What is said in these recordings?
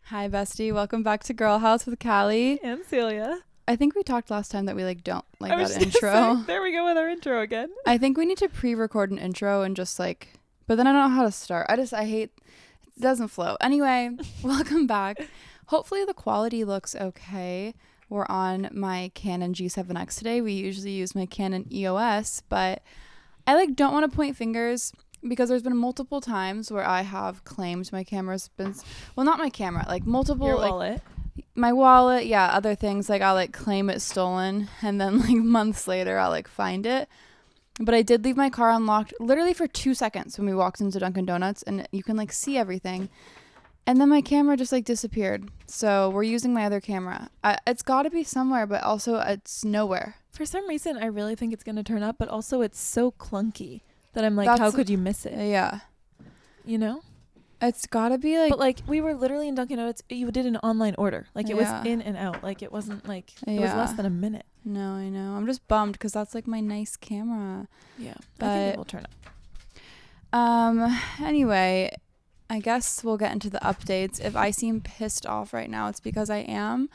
Hi, Bestie. Welcome back to Girl House with Callie. And Celia. I think we talked last time that we don't like I was that just intro. gonna say, there we go with our intro again. I think we need to pre-record an intro and just but then I don't know how to start. I hate, it doesn't flow. Anyway, welcome back. Hopefully the quality looks okay. We're on my Canon G7X today. We usually use my Canon EOS, but I don't want to point fingers because there's been multiple times where I have claimed my camera's been, well, not my camera, multiple, Your wallet. my wallet, yeah, other things, I'll claim it stolen, and then months later I'll find it. But I did leave my car unlocked literally for 2 seconds when we walked into Dunkin' Donuts, and you can see everything, and then my camera just disappeared. So we're using my other camera. It's got to be somewhere, but also it's nowhere. For some reason I really think it's gonna turn up, but also it's so clunky that I'm how could you miss it? Yeah, You know? it's got to be But we were literally in Dunkin' Donuts. You did an online order. It was Yeah. in and out. It wasn't it was Yeah. less than a minute. No, I know. I'm just bummed because that's my nice camera. Yeah. I But think it will turn up. Anyway, I guess we'll get into the updates. If I seem pissed off right now, it's because I am.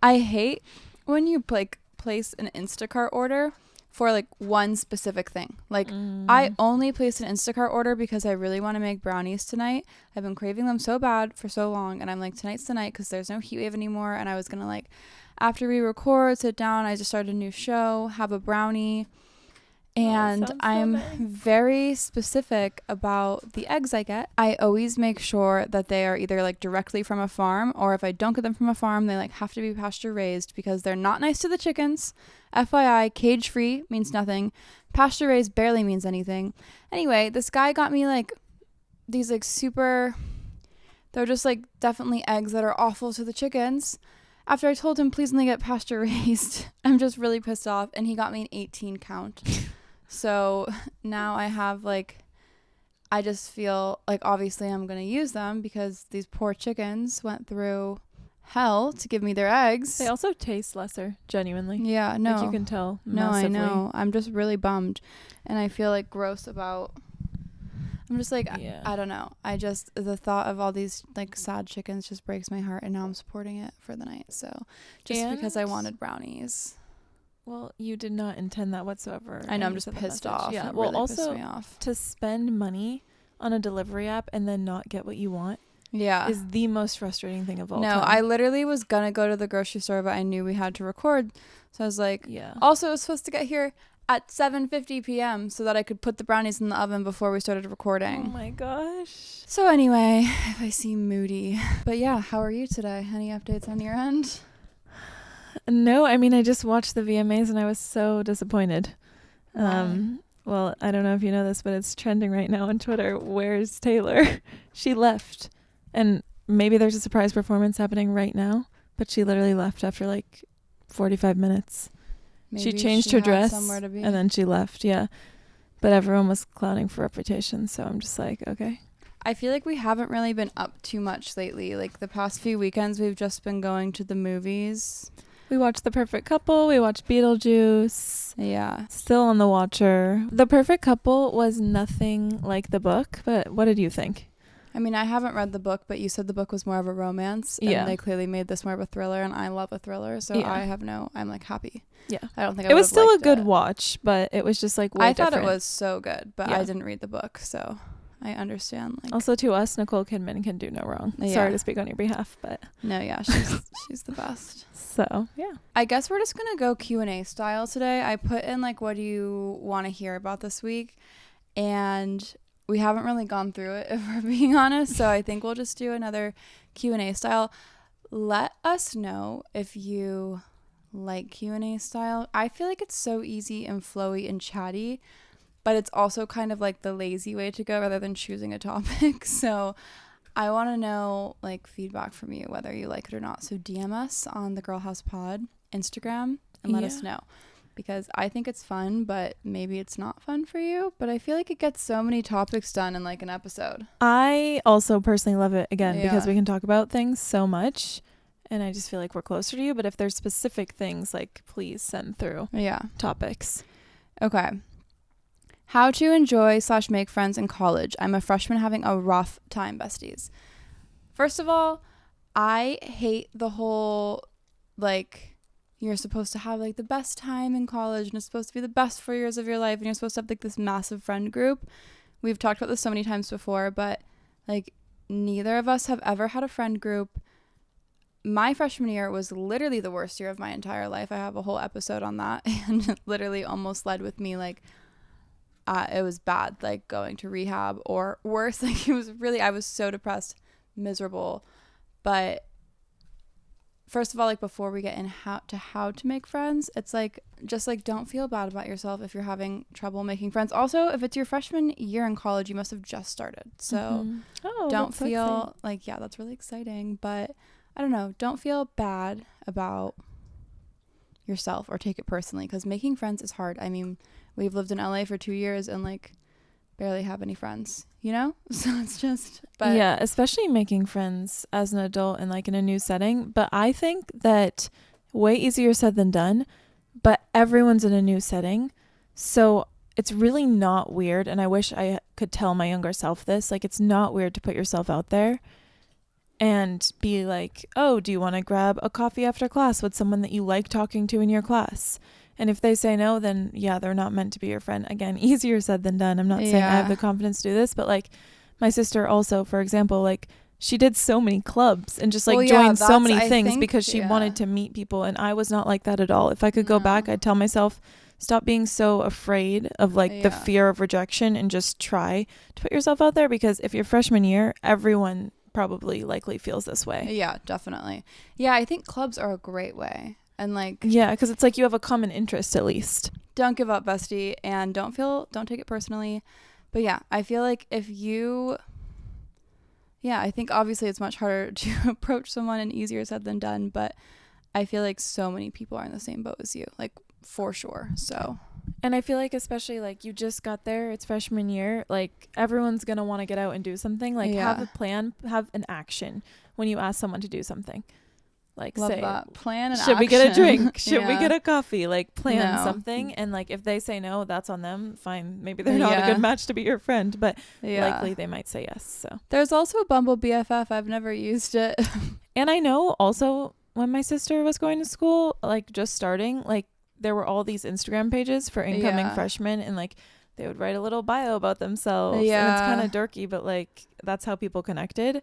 I hate when you place an Instacart order for one specific thing. I only placed an Instacart order because I really want to make brownies tonight. I've been craving them so bad for so long, and I'm tonight's the night because there's no heat wave anymore, and I was gonna after we record, sit down, I just started a new show, have a brownie. And I'm very specific about the eggs I get. I always make sure that they are either directly from a farm, or if I don't get them from a farm, they have to be pasture raised because they're not nice to the chickens. FYI, cage free means nothing. Pasture raised barely means anything. Anyway, this guy got me these super, they're just definitely eggs that are awful to the chickens. After I told him please only get pasture raised, I'm just really pissed off, and he got me an 18 count. So now I have I just feel obviously I'm going to use them because these poor chickens went through hell to give me their eggs. They also taste lesser, genuinely. Yeah, no. You can tell No, massively. I know. I'm just really bummed, and I feel gross about, I'm just Yeah. I don't know. The thought of all these sad chickens just breaks my heart, and now I'm supporting it for the night. So just because I wanted brownies. Well, you did not intend that whatsoever. I know, I'm just pissed off. Yeah. It Well, really also pissed me off. to spend money on a delivery app and then not get what you want is the most frustrating thing of all time. No, I literally was gonna go to the grocery store, but I knew we had to record, so I was yeah. Also, it was supposed to get here at 7:50 p.m. so that I could put the brownies in the oven before we started recording. Oh my gosh. So anyway, if I seem moody, but yeah, how are you today? Any updates on your end? No, I mean I just watched the VMAs and I was so disappointed. Well, I don't know if you know this, but it's trending right now on Twitter. Where's Taylor? She left. And maybe there's a surprise performance happening right now, but she literally left after 45 minutes. Maybe she changed her dress somewhere to be. And then she left, yeah. But everyone was clowning for Reputation, so I'm just okay. I feel we haven't really been up too much lately. The past few weekends, we've just been going to the movies. We watched The Perfect Couple. We watched Beetlejuice. Yeah. Still on The Watcher. The Perfect Couple was nothing like the book, but what did you think? I mean, I haven't read the book, but you said the book was more of a romance. And Yeah. they clearly made this more of a thriller, and I love a thriller, so Yeah. I'm happy. Yeah. I don't think it was still a good watch, but it was just way I thought different. it was so good, but Yeah. I didn't read the book, so I understand. Also, to us, Nicole Kidman can do no wrong. Yeah. Sorry to speak on your behalf, but No, yeah, she's the best. so yeah. I guess we're just gonna go Q&A style today. I put in what do you want to hear about this week, and we haven't really gone through it, if we're being honest. So I think we'll just do another Q&A style. Let us know if you like Q&A style. I feel it's so easy and flowy and chatty, but it's also kind of the lazy way to go rather than choosing a topic. So I want to know feedback from you, whether you like it or not. So DM us on the Girl House Pod Instagram and let us know, because I think it's fun, but maybe it's not fun for you. But I feel it gets so many topics done in an episode. I also personally love it because Yeah. we can talk about things so much, and I just feel we're closer to you. But if there's specific things, please send through topics. Okay. How to enjoy/make friends in college. I'm a freshman having a rough time, besties. First of all, I hate the whole, like, you're supposed to have, like, the best time in college, and it's supposed to be the best 4 years of your life, and you're supposed to have, like, this massive friend group. We've talked about this so many times before, but, like, neither of us have ever had a friend group. My freshman year was literally the worst year of my entire life. I have a whole episode on that, and it literally almost led with me, like, it was bad, like, going to rehab, or worse. Like, it was really, I was so depressed, miserable. But first of all, like, before we get in how to make friends, it's like, just, like, don't feel bad about yourself if you're having trouble making friends. Also, if it's your freshman year in college, you must have just started, so don't feel like, yeah, that's really exciting. But I don't know, don't feel bad about yourself or take it personally, because making friends is hard. I mean, we've lived in LA for 2 years and, like, barely have any friends, you know? So it's just, but yeah, especially making friends as an adult and, like, in a new setting. But I think that way easier said than done, but everyone's in a new setting. So it's really not weird. And I wish I could tell my younger self this, like, it's not weird to put yourself out there and be like, oh, do you want to grab a coffee after class with someone that you like talking to in your class? And if they say no, then yeah, they're not meant to be your friend. Again, easier said than done. I'm not saying I have the confidence to do this, but, like, my sister also, for example, like, she did so many clubs and just, like, joined so many things because she wanted to meet people. And I was not like that at all. If I could go back, I'd tell myself, stop being so afraid of, like, the fear of rejection and just try to put yourself out there, because if you're freshman year, everyone probably likely feels this way. Yeah, definitely. Yeah, I think clubs are a great way. And, like, yeah, because it's like you have a common interest at least. Don't give up, bestie, and don't take it personally. But yeah, I feel like I think obviously it's much harder to approach someone and easier said than done, but I feel like so many people are in the same boat as you, like, for sure. So, and I feel like, especially, like, you just got there, it's freshman year, like, everyone's gonna want to get out and do something, like, have a plan, have an action when you ask someone to do something. Like, love say, that. Plan and should action. We get a drink? Should we get a coffee? Like, plan something. And, like, if they say no, that's on them. Fine. Maybe they're not a good match to be your friend, but likely they might say yes. So there's also a Bumble BFF. I've never used it. And I know also when my sister was going to school, like, just starting, like, there were all these Instagram pages for incoming freshmen, and, like, they would write a little bio about themselves. And it's kind of dorky, but, like, that's how people connected.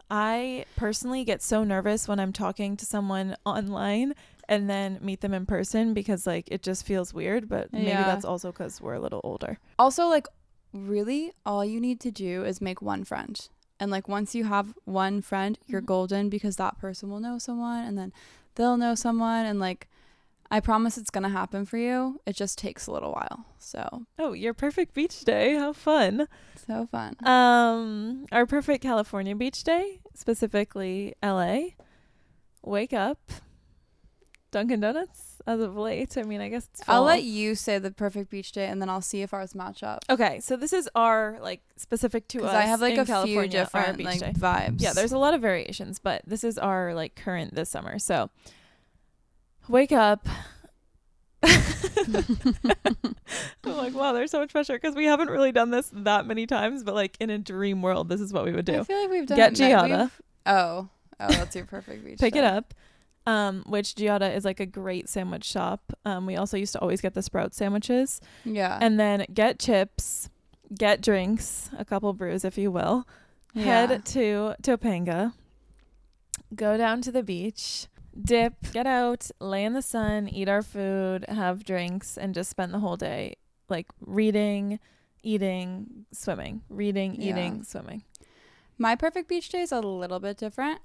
I personally get so nervous when I'm talking to someone online and then meet them in person, because, like, it just feels weird, but maybe that's also because we're a little older. Also, like, really all you need to do is make one friend, and, like, once you have one friend, you're golden, because that person will know someone, and then they'll know someone, and, like, I promise it's gonna happen for you. It just takes a little while. So, oh, your perfect beach day, how fun. So fun. Our perfect California beach day, specifically LA, wake up, Dunkin' Donuts as of late. I mean, I guess it's fall. I'll let you say the perfect beach day, and then I'll see if ours match up. Okay, so this is our, like, specific to us. I have, like, in a California, few different, like, vibes. Yeah, there's a lot of variations, but this is our, like, current this summer. So wake up. I'm like, wow, there's so much pressure, because we haven't really done this that many times, but, like, in a dream world, this is what we would do. I feel like we've done Get Giada. Oh, that's your perfect beach Pick day. it up. Which Giada is, like, a great sandwich shop. We also used to always get the Sprout sandwiches. Yeah. And then get chips, get drinks, a couple brews, if you will. Head to Topanga. Go down to the beach. Dip, get out, lay in the sun, eat our food, have drinks, and just spend the whole day, like, reading, eating, swimming. Reading, eating, swimming. My perfect beach day is a little bit different,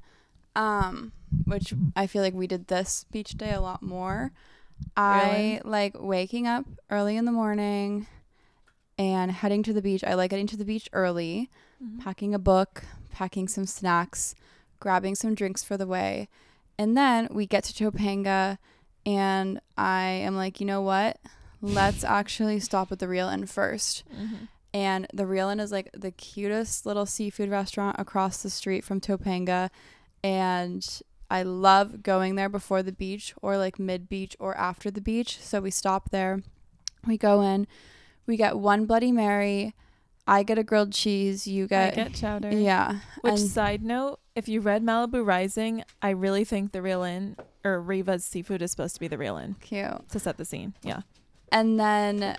which I feel like we did this beach day a lot more. Really? I like waking up early in the morning and heading to the beach. I like getting to the beach early, packing a book, packing some snacks, grabbing some drinks for the way. And then we get to Topanga, and I am like, you know what? Let's actually stop at the Real Inn first. And the Real Inn is, like, the cutest little seafood restaurant across the street from Topanga. And I love going there before the beach, or, like, mid-beach or after the beach. So we stop there. We go in. We get one Bloody Mary, I get a grilled cheese. You I get get chowder. Yeah. Which, and side note, if you read Malibu Rising, I really think the real inn, or Riva's seafood, is supposed to be the real inn cute. to set the scene. Yeah. And then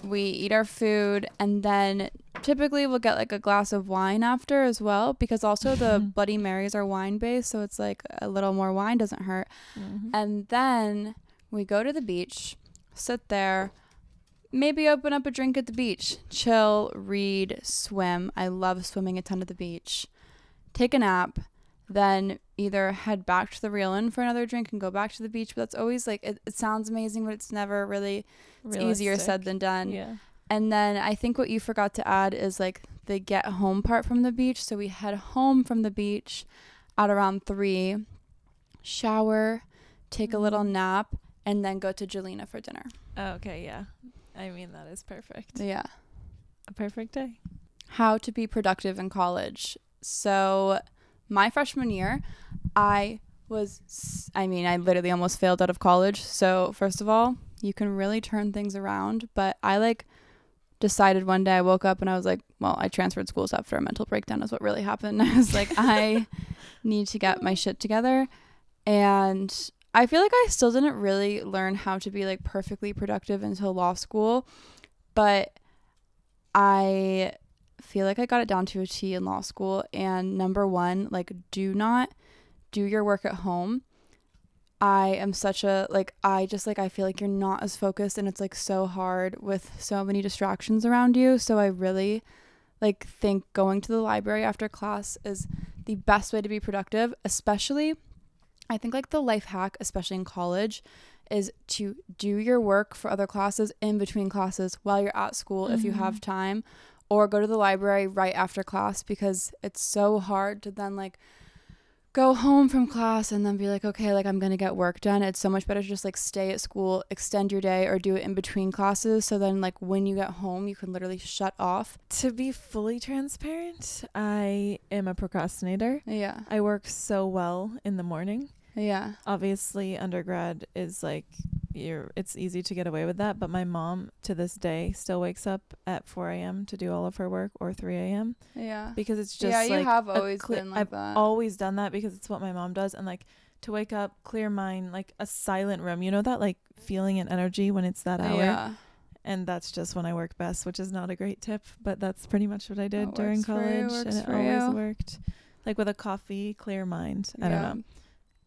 we eat our food, and then typically we'll get like a glass of wine after as well, because also the Bloody Marys are wine based, so it's like a little more wine doesn't hurt. And then we go to the beach, sit there, maybe open up a drink at the beach, chill, read, swim. I love swimming a ton at the beach. Take a nap, then either head back to the real inn for another drink and go back to the beach. But that's always like, it sounds amazing, but it's never really, it's easier said than done. Yeah. And then I think what you forgot to add is like the get home part from the beach. So we head home from the beach at around 3, shower, take a little nap, and then go to Jelena for dinner. Oh, okay, yeah. I mean, that is perfect. Yeah. A perfect day. How to be productive in college. So my freshman year, I literally almost failed out of college. So first of all, you can really turn things around. But I like decided one day, I woke up and I was like, well, I transferred schools after a mental breakdown is what really happened. I was like, I need to get my shit together. And I feel like I still didn't really learn how to be like perfectly productive until law school. But I feel like I got it down to a T in law school. And number one, like, do not do your work at home. I am such a, like, I feel like you're not as focused, and it's like so hard with so many distractions around you. So I really like think going to the library after class is the best way to be productive. Especially, I think like the life hack, especially in college, is to do your work for other classes in between classes while you're at school if you have time, or go to the library right after class, because it's so hard to then like go home from class and then be like, okay, like I'm going to get work done. It's so much better to just like stay at school, extend your day, or do it in between classes. So then like when you get home, you can literally shut off. To be fully transparent, I am a procrastinator. Yeah. I work so well in the morning. Yeah. Obviously, undergrad is like, it's easy to get away with that. But my mom to this day still wakes up at 4 a.m. to do all of her work, or 3 a.m. Yeah. Because it's just like, you have always been like I've that. always done that because it's what my mom does. And like to wake up, clear mind, like a silent room, you know, that like feeling and energy when it's that hour. Yeah. And that's just when I work best, which is not a great tip, but that's pretty much what I did during college. And it always worked. Like with a coffee, clear mind. I don't know.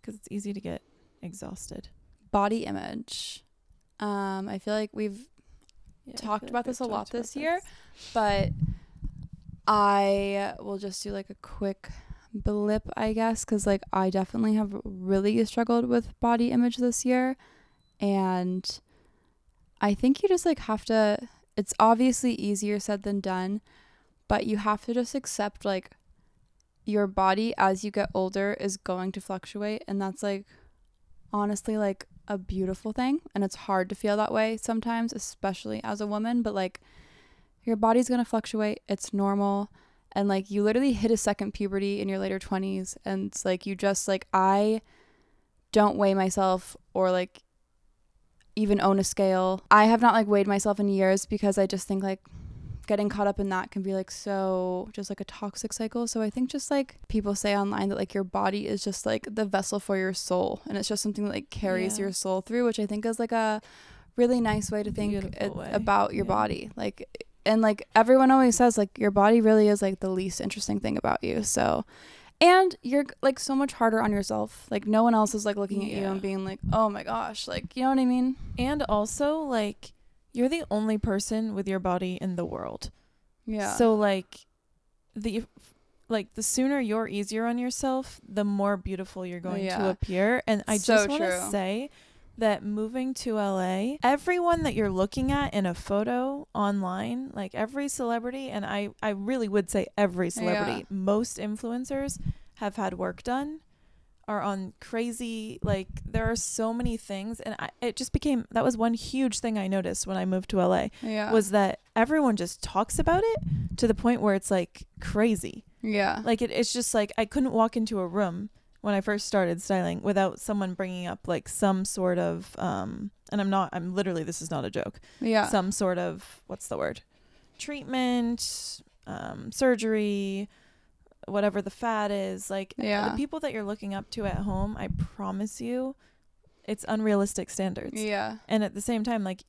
Because it's easy to get exhausted. Body image. I feel like we've talked about this a lot this year, but I will just do like a quick blip, I guess, because like I definitely have really struggled with body image this year. And I think you just like have to, it's obviously easier said than done, but you have to just accept like your body as you get older is going to fluctuate. And that's like honestly like a beautiful thing, and it's hard to feel that way sometimes, especially as a woman, but like your body's going to fluctuate. It's normal. And like you literally hit a second puberty in your later 20s, and it's like you just like, I don't weigh myself or like even own a scale. I have not like weighed myself in years, because I just think like getting caught up in that can be like so just like a toxic cycle. So I think just like people say online that like your body is just like the vessel for your soul, and it's just something that like carries your soul through, which I think is like a really nice way to think about your body. Like, and like everyone always says like your body really is like the least interesting thing about you. So, and you're like so much harder on yourself. Like no one else is like looking at you and being like, oh my gosh, like, you know what I mean? And also like you're the only person with your body in the world. Yeah. So like the sooner you're easier on yourself, the more beautiful you're going to appear. And I just want to say that moving to LA, everyone that you're looking at in a photo online, like every celebrity, and I really would say every celebrity, most influencers have had work done, are on crazy, like there are so many things. And it just became, that was one huge thing I noticed when I moved to LA, was that everyone just talks about it to the point where it's like crazy. Yeah. Like it's just like, I couldn't walk into a room when I first started styling without someone bringing up like some sort of, and I'm literally, this is not a joke. Yeah. Some sort of, what's the word? treatment, surgery, whatever the fad is, like the people that you're looking up to at home, I promise you it's unrealistic standards. Yeah. And at the same time, like,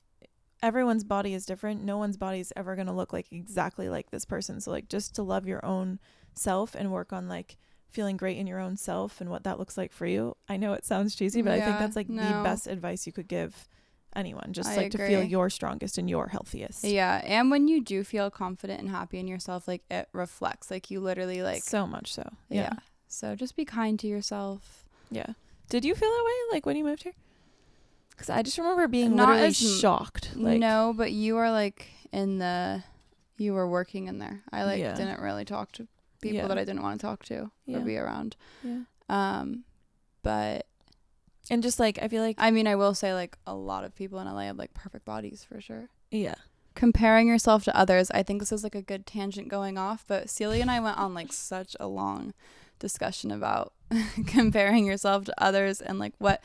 everyone's body is different. No one's body is ever going to look like exactly like this person. So like, just to love your own self and work on like feeling great in your own self and what that looks like for you. I know it sounds cheesy, but I think that's like the best advice you could give anyone, just like to feel your strongest and your healthiest. Yeah. And when you do feel confident and happy in yourself, like it reflects, like you literally like so much so. Yeah. So just be kind to yourself. Yeah. Did you feel that way like when you moved here? Because I just remember being literally shocked. Like, no, but you are like you were working in there. I like didn't really talk to people that I didn't want to talk to or be around. Yeah. But and just like I feel like, I mean, I will say like a lot of people in LA have like perfect bodies for sure. Yeah. Comparing yourself to others, I think this is like a good tangent going off, but Celia and I went on like such a long discussion about comparing yourself to others and like what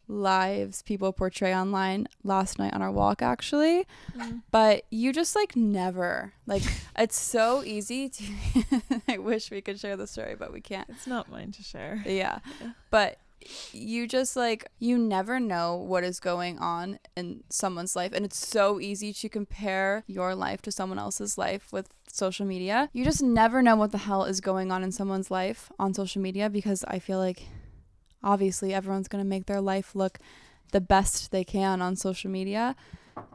lives people portray online last night on our walk actually. But you just like never, like, it's so easy to I wish we could share the story, but we can't. It's not mine to share. Yeah. But you just like, you never know what is going on in someone's life, and it's so easy to compare your life to someone else's life with social media. You just never know what the hell is going on in someone's life on social media, because I feel like obviously everyone's going to make their life look the best they can on social media.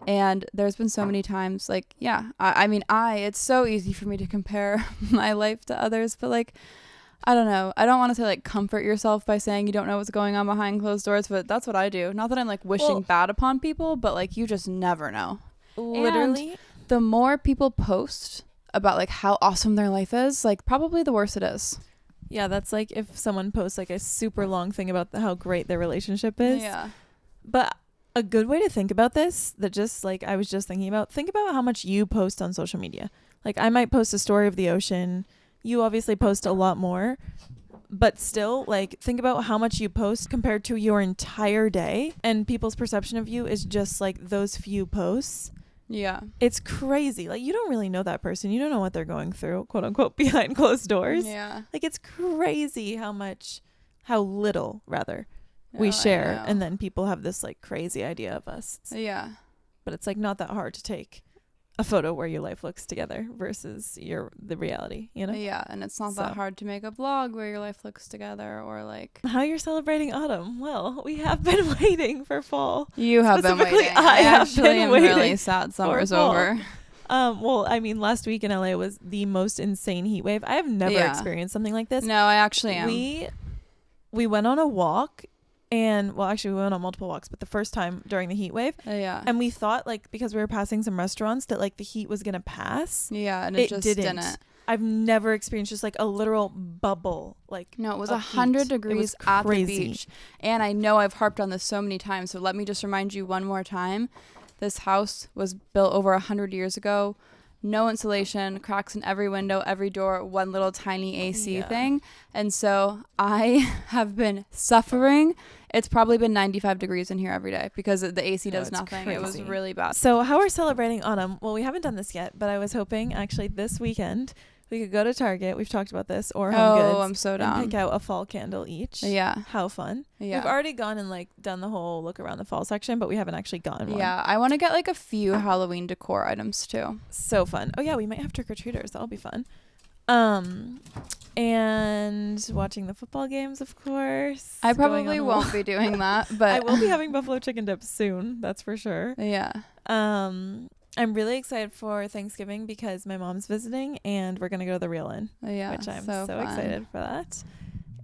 And there's been so many times like, I mean, it's so easy for me to compare my life to others, but like, I don't know. I don't want to say like comfort yourself by saying you don't know what's going on behind closed doors, but that's what I do. Not that I'm like wishing bad upon people, but like you just never know. Literally. And the more people post about like how awesome their life is, like probably the worse it is. Yeah, that's like if someone posts like a super long thing about how great their relationship is. Yeah. But a good way to think about this, that just like I was just thinking about, think about how much you post on social media. Like I might post a story of the ocean. You obviously post a lot more, but still, like, think about how much you post compared to your entire day, and people's perception of you is just like those few posts. Yeah. It's crazy. Like, you don't really know that person. You don't know what they're going through, quote unquote, behind closed doors. Yeah. Like, it's crazy how little we share, and then people have this like crazy idea of us. Yeah. But it's like not that hard to take a photo where your life looks together versus the reality, you know? Yeah, and it's not that hard to make a vlog where your life looks together, or like how you're celebrating autumn. Well, we have been waiting for fall. You have been waiting. I actually am really sad summer's over. Well, I mean, last week in LA was the most insane heat wave. I have never experienced something like this. No, I actually am. We went on a walk. And well, actually we went on multiple walks, but the first time during the heat wave, and we thought like, because we were passing some restaurants, that like the heat was gonna pass. Yeah, and it just didn't. I've never experienced just like a literal bubble. Like, no, it was 100 degrees at the beach. And I know I've harped on this so many times, so let me just remind you one more time. This house was built over 100 years ago. No insulation, cracks in every window, every door, one little tiny AC thing. And so I have been suffering. It's probably been 95 degrees in here every day because the AC does nothing. Crazy. It was really bad. So how we're celebrating autumn, well, we haven't done this yet, but I was hoping actually this weekend we could go to Target. We've talked about this, or Home Goods. I'm so down. And pick out a fall candle each. Yeah. How fun. Yeah. We've already gone and like done the whole look around the fall section, but we haven't actually gotten one. Yeah. I want to get like a few Halloween decor items too. So fun. Oh yeah, we might have trick-or-treaters. That'll be fun. And watching the football games, of course. I probably won't be doing that, but I will be having buffalo chicken dip soon. That's for sure. Yeah. I'm really excited for Thanksgiving because my mom's visiting and we're going to go to the Real Inn. Yeah. Which I'm so excited for that.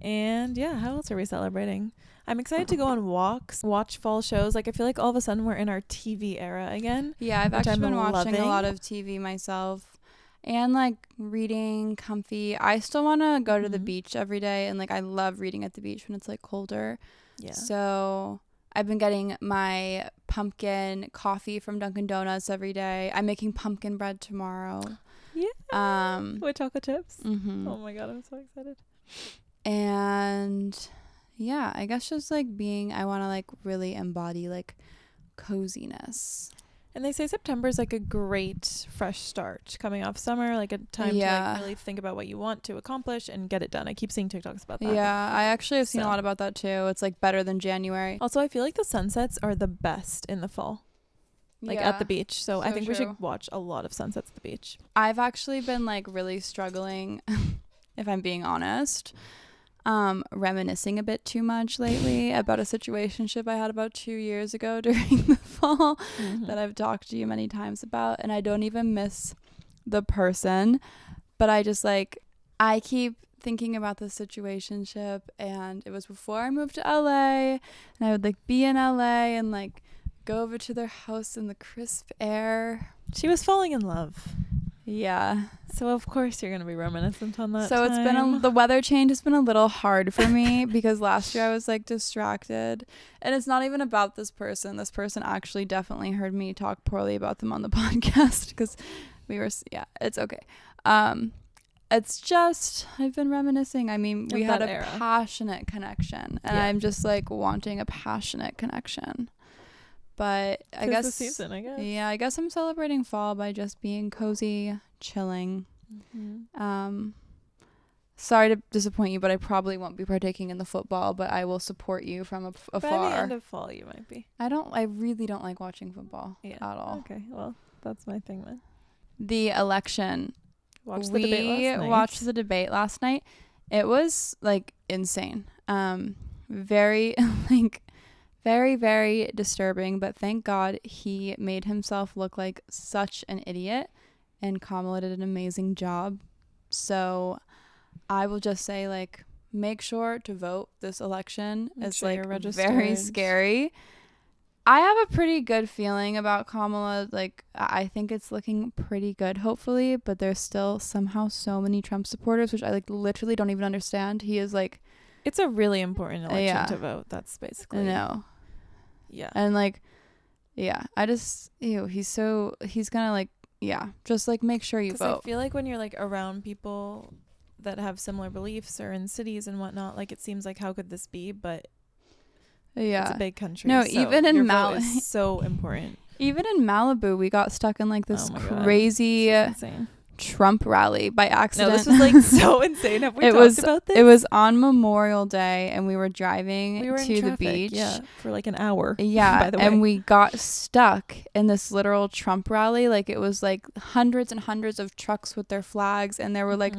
And yeah, how else are we celebrating? I'm excited to go on walks, watch fall shows. Like, I feel like all of a sudden we're in our TV era again. Yeah, I've actually been watching a lot of TV myself and like reading comfy. I still want to go to the beach every day, and like I love reading at the beach when it's like colder. Yeah. So I've been getting my pumpkin coffee from Dunkin' Donuts every day. I'm making pumpkin bread tomorrow. Yeah. With chocolate chips. Mm-hmm. Oh my God, I'm so excited. And yeah, I guess just like I want to like really embody like coziness. And they say September is like a great fresh start coming off summer, like a time to like really think about what you want to accomplish and get it done. I keep seeing TikToks about that. Yeah, I actually have seen a lot about that too. It's like better than January. Also, I feel like the sunsets are the best in the fall, like at the beach. So I think we should watch a lot of sunsets at the beach. I've actually been like really struggling, if I'm being honest, reminiscing a bit too much lately about a situationship I had about 2 years ago during the fall that I've talked to you many times about, and I don't even miss the person, but I just like, I keep thinking about the situationship, and it was before I moved to LA, and I would like be in LA and like go over to their house in the crisp air. She was falling in love. Yeah. So of course you're gonna be reminiscent on that. So it's been the weather change has been a little hard for me because last year I was like distracted, and it's not even about this person. This person actually definitely heard me talk poorly about them on the podcast because we were it's okay. It's just I've been reminiscing. I mean, we had a passionate connection, and I'm just like wanting a passionate connection. But I guess the season, I guess. Yeah, I guess I'm celebrating fall by just being cozy, chilling. Sorry to disappoint you, but I probably won't be partaking in the football, but I will support you from afar. By the end of fall, you might be. I really don't like watching football at all. Okay, well, that's my thing then. The election. Watched the debate last night. Watched the debate last night. It was like insane. Very like very, very disturbing, but thank God he made himself look like such an idiot, and Kamala did an amazing job. So I will just say, like, make sure to vote this election. It's like very scary. I have a pretty good feeling about Kamala. Like, I think it's looking pretty good, hopefully, but there's still somehow so many Trump supporters, which I like literally don't even understand. He is like, it's a really important election to vote. That's basically. I know. Yeah. And like, yeah, I just, he's gonna like, just like make sure you vote. I feel like when you're like around people that have similar beliefs or in cities and whatnot, like it seems like how could this be? But it's a big country. No, so even in Malibu is so important. Even in Malibu, we got stuck in like this crazy Trump rally by accident. No, this was like so insane. Have we talked about this? It was on Memorial Day, and we were driving to the beach for like an hour. Yeah, by the way. And we got stuck in this literal Trump rally. Like it was like hundreds and hundreds of trucks with their flags, and there were like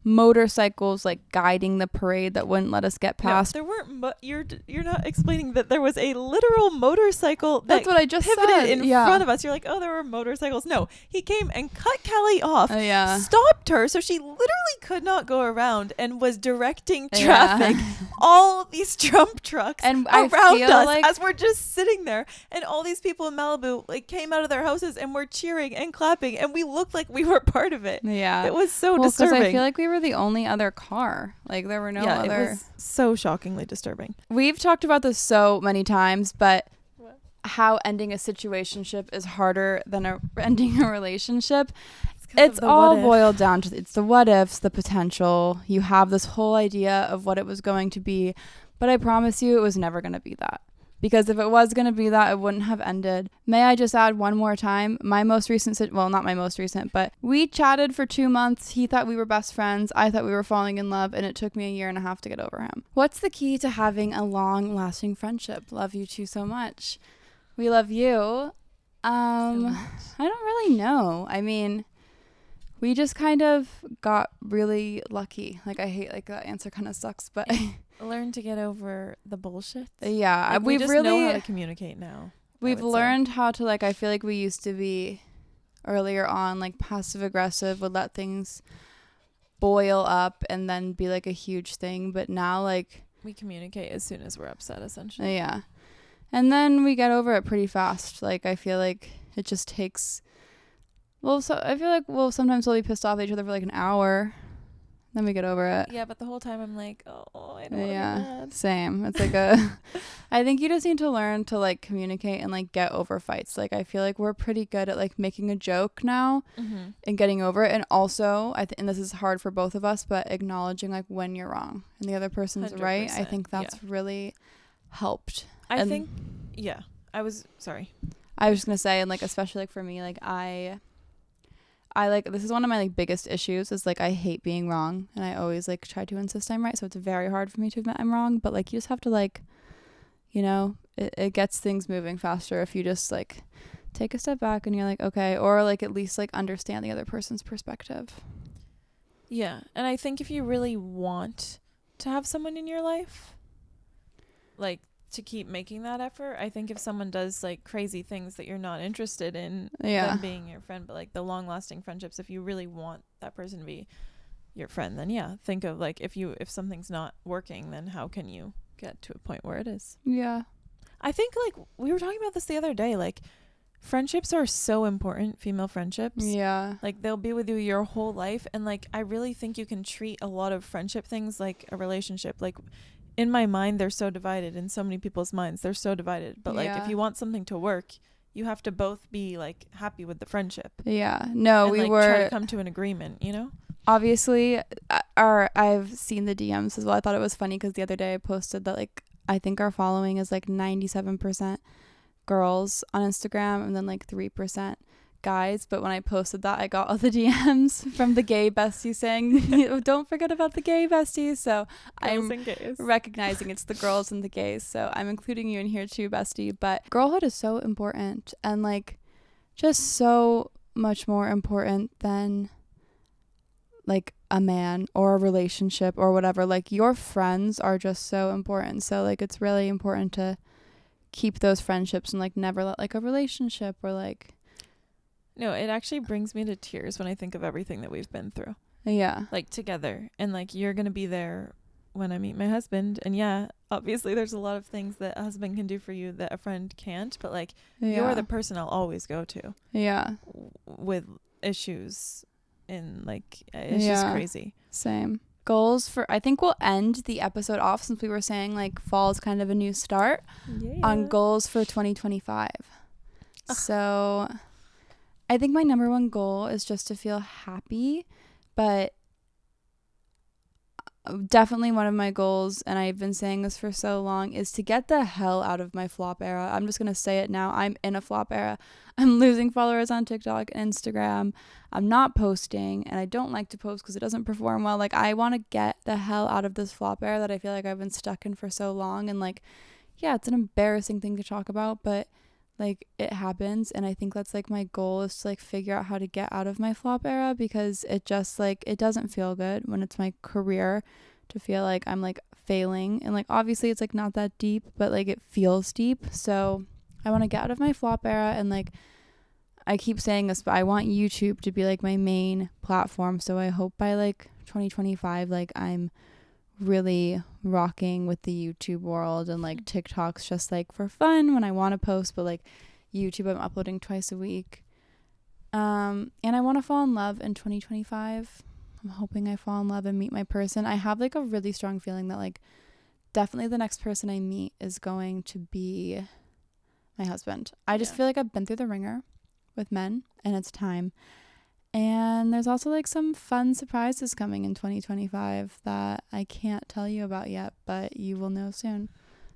motorcycles like guiding the parade that wouldn't let us get past. No, there weren't. You're not explaining that there was a literal motorcycle. That's what I just pivoted said. in front of us. You're like, oh, there were motorcycles. No, he came and cut Kelly off. Stopped her, so she literally could not go around, and was directing traffic. All these Trump trucks and around us like as we're just sitting there, and all these people in Malibu like came out of their houses and were cheering and clapping, and we looked like we were part of it. Yeah, it was so disturbing. Because I feel like we were the only other car. Like there were no other. It was so shockingly disturbing. We've talked about this so many times, but how ending a situationship is harder than ending a relationship. It's all boiled down to it's the what ifs, the potential. You have this whole idea of what it was going to be, but I promise you it was never going to be that. Because if it was going to be that, it wouldn't have ended. May I just add one more time? My most recent, well, not my most recent, but we chatted for 2 months. He thought we were best friends. I thought we were falling in love, and it took me 1.5 years to get over him. What's the key to having a long-lasting friendship? Love you two so much. We love you. I don't really know. I mean, we just kind of got really lucky. Like, I hate, like, that answer kind of sucks, but learn to get over the bullshit. Yeah, like, we just really know how to communicate now. We've learned how to, like, I feel like we used to be earlier on, like, passive aggressive, would let things boil up and then be like a huge thing. But now, like, we communicate as soon as we're upset, essentially. Yeah, and then we get over it pretty fast. Like, I feel like it just takes. Well, so I feel like sometimes we'll be pissed off at each other for like an hour, then we get over it. Yeah, but the whole time I'm like, oh, I don't want to be mad. Same. It's like I think you just need to learn to like communicate and like get over fights. Like I feel like we're pretty good at like making a joke now and getting over it, and also and this is hard for both of us, but acknowledging like when you're wrong and the other person's right. I think that's really helped. I think. I I was just gonna say, and like especially like for me, like I like, this is one of my like biggest issues is like I hate being wrong, and I always like try to insist I'm right, so it's very hard for me to admit I'm wrong. But like you just have to like, you know, it gets things moving faster if you just like take a step back and you're like, okay, or like at least like understand the other person's perspective. Yeah, and I think if you really want to have someone in your life, like to keep making that effort, I think if someone does like crazy things that you're not interested in them being your friend, but like the long lasting friendships, if you really want that person to be your friend, then yeah, think of like if something's not working, then how can you get to a point where it is? Yeah. I think like we were talking about this the other day, like friendships are so important, female friendships. Yeah. Like they'll be with you your whole life, and like I really think you can treat a lot of friendship things like a relationship. Like in my mind, they're so divided. In so many people's minds, they're so divided. But like if you want something to work, you have to both be like happy with the friendship. Yeah. No, and, we like, were try to come to an agreement, you know? Obviously, I've seen the DMs as well. I thought it was funny because the other day I posted that like I think our following is like 97% girls on Instagram and then like 3% guys. But when I posted that, I got all the DMs from the gay besties saying, don't forget about the gay besties. So Girls I'm and gays. recognizing it's the girls and the gays. So I'm including you in here too, bestie. But girlhood is so important, and like just so much more important than like a man or a relationship or whatever. Like your friends are just so important. So like it's really important to keep those friendships and like never let like a relationship or like. No, it actually brings me to tears when I think of everything that we've been through. Yeah. Like together, and like you're gonna be there when I meet my husband, and yeah, obviously there's a lot of things that a husband can do for you that a friend can't, but like you're the person I'll always go to. Yeah. With issues, and like it's just crazy. Same. Goals for, I think we'll end the episode off, since we were saying like fall is kind of a new start, on goals for 2025. So I think my number one goal is just to feel happy, but definitely one of my goals, and I've been saying this for so long, is to get the hell out of my flop era. I'm just going to say it now. I'm in a flop era. I'm losing followers on TikTok and Instagram. I'm not posting, and I don't like to post because it doesn't perform well. Like, I want to get the hell out of this flop era that I feel like I've been stuck in for so long. And like, yeah, it's an embarrassing thing to talk about, but like it happens, and I think that's like my goal, is to like figure out how to get out of my flop era, because it just like it doesn't feel good when it's my career to feel like I'm like failing, and like obviously it's like not that deep, but like it feels deep. So I want to get out of my flop era, and like I keep saying this, but I want YouTube to be like my main platform. So I hope by like 2025 like I'm really rocking with the YouTube world, and like TikTok's just like for fun when I want to post, but like YouTube I'm uploading twice a week. And I want to fall in love in 2025. I'm hoping I fall in love and meet my person. I have like a really strong feeling that like definitely the next person I meet is going to be my husband. I just feel like I've been through the ringer with men, and it's time. And there's also like some fun surprises coming in 2025 that I can't tell you about yet, but you will know soon.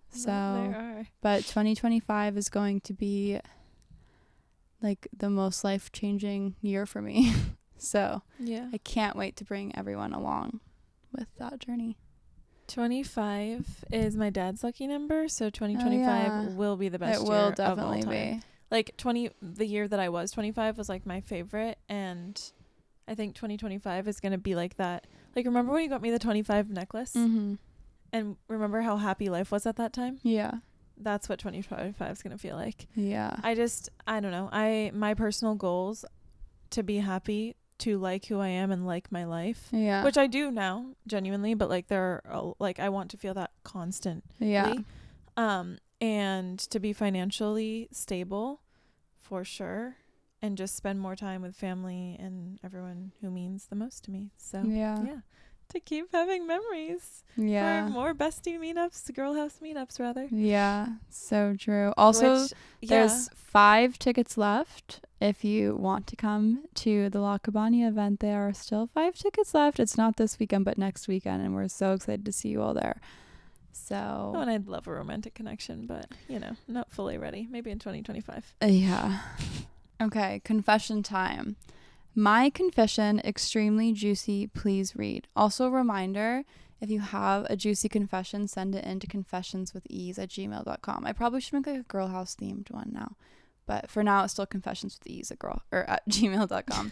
So, there are. But 2025 is going to be like the most life-changing year for me. So yeah, I can't wait to bring everyone along with that journey. 25 is my dad's lucky number, so 2025 will be the best year of all time. It will definitely be. Like the year that I was 25 was like my favorite, and I think 2025 is gonna be like that. Like, remember when you got me the 25 necklace? Mm-hmm. And remember how happy life was at that time? Yeah. That's what 2025 is gonna feel like. Yeah. I don't know. My personal goals to be happy, to like who I am and like my life. Yeah. Which I do now, genuinely, but like I want to feel that constantly. Yeah. And to be financially stable, for sure, and just spend more time with family and everyone who means the most to me. So yeah, to keep having memories. Yeah. For more bestie meetups, girl house meetups rather. Yeah, so true. Also, there's 5 tickets left. If you want to come to the La Cabaña event, there are still 5 tickets left. It's not this weekend, but next weekend, and we're so excited to see you all there. So. Oh, and I'd love a romantic connection, but, you know, not fully ready. Maybe in 2025. Yeah. Okay, confession time. My confession, extremely juicy, please read. Also, a reminder, if you have a juicy confession, send it in to confessionswithease@gmail.com. I probably should make like a girl house themed one now. But for now, it's still confessionswithease at gmail.com.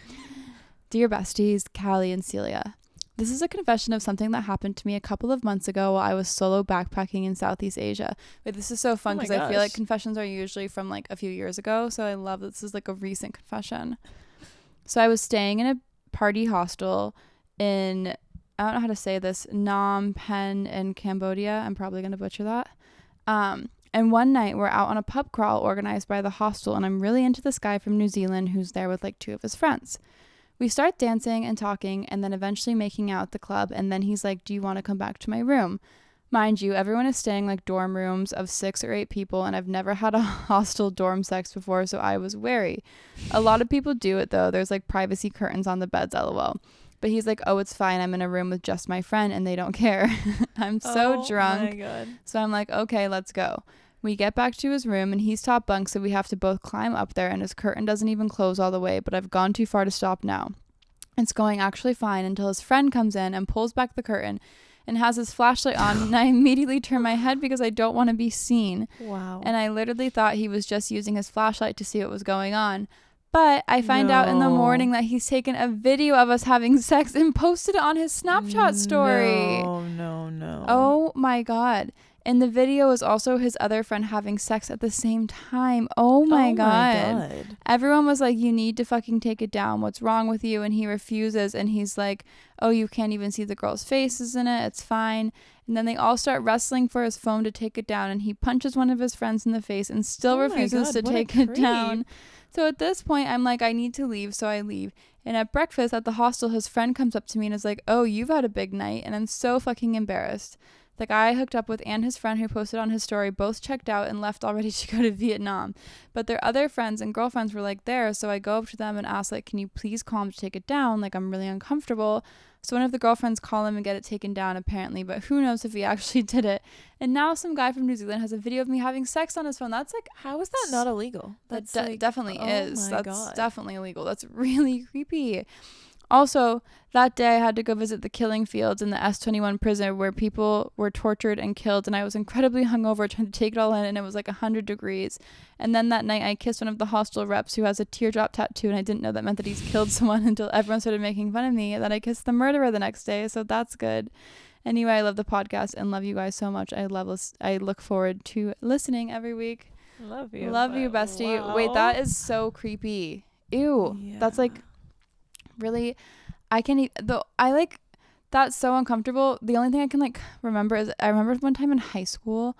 Dear besties, Callie and Celia. This is a confession of something that happened to me a couple of months ago while I was solo backpacking in Southeast Asia. Wait, this is so fun because I feel like confessions are usually from like a few years ago. So I love that this is like a recent confession. So I was staying in a party hostel in, I don't know how to say this, Phnom Penh in Cambodia. I'm probably going to butcher that. And one night we're out on a pub crawl organized by the hostel, and I'm really into this guy from New Zealand who's there with like 2 of his friends. We start dancing and talking and then eventually making out at the club, and then he's like, do you want to come back to my room? Mind you, everyone is staying like dorm rooms of 6 or 8 people, and I've never had a hostel dorm sex before, so I was wary. A lot of people do it though. There's like privacy curtains on the beds, lol. But he's like, oh, it's fine. I'm in a room with just my friend and they don't care. I'm so drunk. Oh my God. So I'm like, okay, let's go. We get back to his room and he's top bunk, so we have to both climb up there, and his curtain doesn't even close all the way, but I've gone too far to stop now. It's going actually fine until his friend comes in and pulls back the curtain and has his flashlight on, and I immediately turn my head because I don't want to be seen. Wow. And I literally thought he was just using his flashlight to see what was going on. But I find out in the morning that he's taken a video of us having sex and posted it on his Snapchat story. No. Oh my God. And the video is also his other friend having sex at the same time. Oh my God. Everyone was like, you need to fucking take it down. What's wrong with you? And he refuses. And he's like, oh, you can't even see the girls' faces in it. It's fine. And then they all start wrestling for his phone to take it down. And he punches one of his friends in the face and still refuses to take it down. So at this point, I'm like, I need to leave. So I leave. And at breakfast at the hostel, his friend comes up to me and is like, oh, you've had a big night. And I'm so fucking embarrassed. The guy I hooked up with and his friend who posted on his story both checked out and left already to go to Vietnam. But their other friends and girlfriends were like there. So I go up to them and ask, like, can you please call him to take it down? Like, I'm really uncomfortable. So one of the girlfriends call him and get it taken down apparently, but who knows if he actually did it. And now some guy from New Zealand has a video of me having sex on his phone. That's like, how is that not illegal? That definitely is. That's definitely illegal. That's really creepy. Also, that day I had to go visit the killing fields in the S21 prison where people were tortured and killed, and I was incredibly hungover trying to take it all in, and it was like 100 degrees. And then that night I kissed one of the hostel reps who has a teardrop tattoo, and I didn't know that meant that he's killed someone until everyone started making fun of me, and then I kissed the murderer the next day, so that's good. Anyway, I love the podcast and love you guys so much. I look forward to listening every week. Love you, bestie. Wow. Wait, that is so creepy. Ew. Yeah. That's like really, I can't even, though I like, that's so uncomfortable. The only thing I can like remember is I remember one time in high school,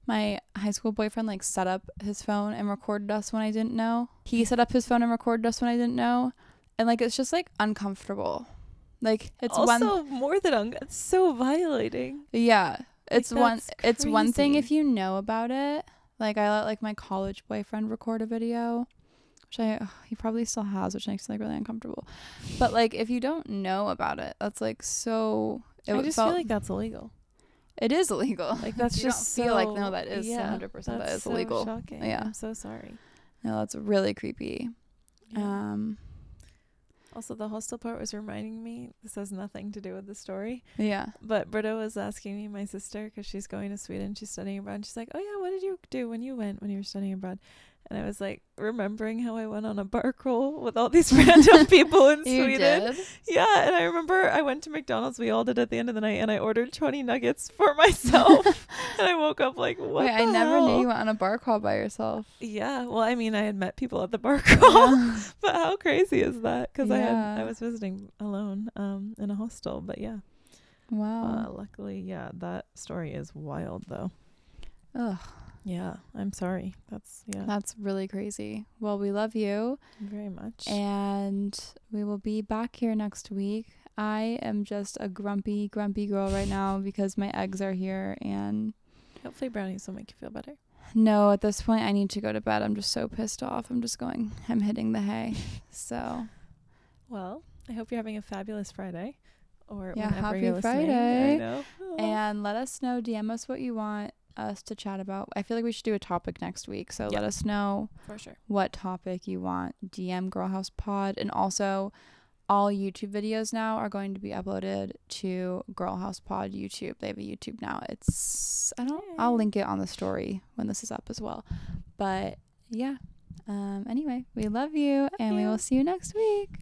my high school boyfriend like set up his phone and recorded us when I didn't know. He set up his phone and recorded us when I didn't know. And like, it's just like uncomfortable. Like it's also more than it's so violating. Yeah. It's like, it's one thing if you know about it. Like I let like my college boyfriend record a video, which he probably still has, which makes it like really uncomfortable. But like if you don't know about it, that's like so. I just feel like that's illegal. It is illegal. Like that's you just don't feel so, like no, that is 100%. That is so illegal. Shocking. Yeah, I'm so sorry. No, that's really creepy. Yeah. Also, the hostel part was reminding me, this has nothing to do with the story. Yeah. But Britta was asking me, my sister, because she's going to Sweden, she's studying abroad. And she's like, oh, yeah, what did you do when you were studying abroad? And I was like, remembering how I went on a bar crawl with all these random people in Sweden. You did? Yeah. And I remember I went to McDonald's. We all did at the end of the night. And I ordered 20 nuggets for myself. And I woke up like, what Wait, I never knew you went on a bar crawl by yourself. Yeah. Well, I mean, I had met people at the bar crawl. Yeah. But how crazy is that? Because I was visiting alone in a hostel. But yeah. Wow. Luckily, yeah, that story is wild though. Ugh. Yeah, I'm sorry. That's really crazy. Well, we love you very much. And we will be back here next week. I am just a grumpy girl right now because my eggs are here, and hopefully brownies will make you feel better. No, at this point I need to go to bed. I'm just so pissed off. I'm hitting the hay. So, well, I hope you're having a fabulous Friday. or Yeah, whenever happy you're listening. Friday. I know. And let us know, DM us what you want us to chat about. I feel like we should do a topic next week. So let us know for sure what topic you want. DM Girl House Pod. And also, all YouTube videos now are going to be uploaded to Girl House Pod YouTube. They have a YouTube now. I'll link it on the story when this is up as well. But yeah. Anyway, we love you and we will see you next week.